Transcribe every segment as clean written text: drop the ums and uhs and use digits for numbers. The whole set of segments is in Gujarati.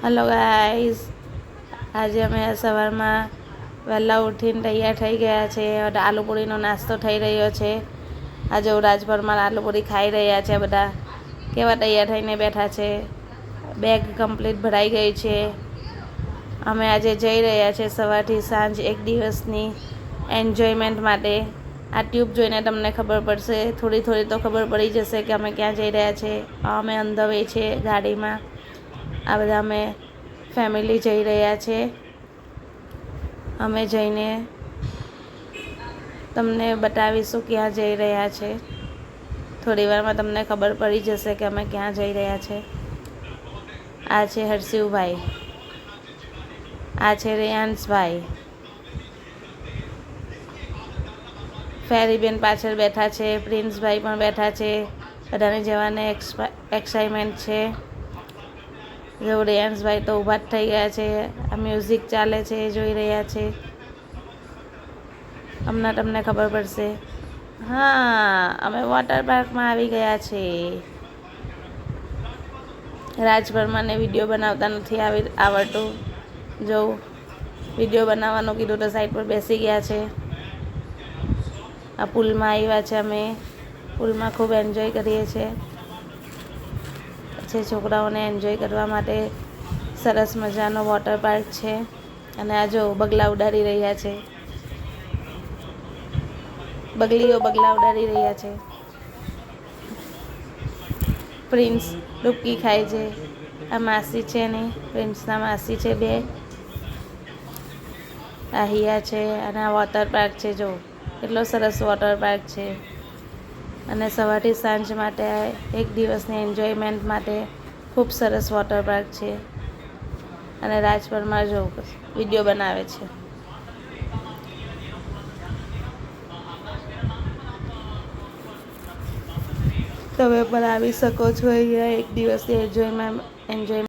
હેલો ગાઈઝ, આજે અમે સવારમાં વહેલા ઉઠીને તૈયાર થઈ ગયા છે. આલુપૂરીનો નાસ્તો થઈ રહ્યો છે. આજે રાજભરમાં આલુપૂરી ખાઈ રહ્યા છે. બધા કેવા તૈયાર થઈને બેઠા છે. બેગ કમ્પ્લીટ ભરાઈ ગઈ છે. અમે આજે જઈ રહ્યા છે સવારથી સાંજ એક દિવસની એન્જોયમેન્ટ માટે. આ ટ્યુબ જોઈને તમને ખબર પડશે, થોડી થોડી તો ખબર પડી જશે કે અમે ક્યાં જઈ રહ્યા છે. અમે ઓન ધ વે છે ગાડીમાં. આ બધા અમે ફેમિલી જઈ રહ્યા છે. અમે જઈને તમને બતાવીશું ક્યાં જઈ રહ્યા છે. થોડી વારમાં તમને ખબર પડી જશે કે અમે ક્યાં જઈ રહ્યા છે. આ છે હર્ષિવભાઈ, આ છે રેયાંશભાઈ, ફેરીબેન પાછળ બેઠા છે, પ્રિન્સભાઈ પણ બેઠા છે. બધાને જવાને એક્સાઇટમેન્ટ છે. જો રેયાંશભાઈ તો ઊભા જ થઈ ગયા છે. આ મ્યુઝિક ચાલે છે એ જોઈ રહ્યા છે. હમણાં તમને ખબર પડશે. હા, અમે વોટર પાર્કમાં આવી ગયા છે. રાજભરમાંને વિડીયો બનાવતા નથી આવડતું. જો વિડીયો બનાવવાનું કીધું તો સાઈડ પર બેસી ગયા છે. આ પુલમાં આવ્યા છે. અમે પુલમાં ખૂબ એન્જોય કરીએ છીએ. છોકરાઓને એન્જોય કરવા માટે સરસ મજાનો વોટર પાર્ક છે. અને આ જો બગલા ઉડાડી રહ્યા છે. બગલીઓ બગલા ઉડાડી રહ્યા છે. પ્રિન્સ ડૂબકી ખાય છે. આ માસી છે ને, પ્રિન્સના માસી છે બે. આ હિયા છે અને આ વોટર પાર્ક છે. જો કેટલો સરસ વોટર પાર્ક છે. અને સવારથી સાંજ માટે એક દિવસની એન્જોયમેન્ટ માટે ખૂબ સરસ વોટર પાર્ક છે. અને રાજભરમાં જો વિડીયો બનાવે છે. તમે પણ આવી શકો છો અહીંયા એક દિવસની એન્જોય.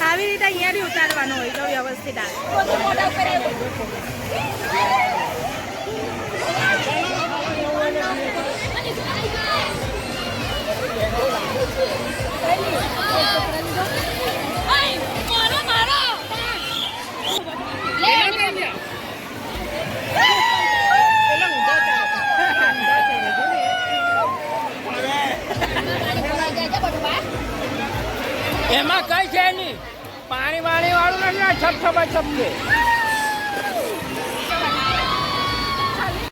આવી રીતે અહીંયાથી ઉતારવાનું હોય તો વ્યવસ્થિત એમાં કઈ છે નહીં. પાણી વાળું નથી, છપ છપ છે.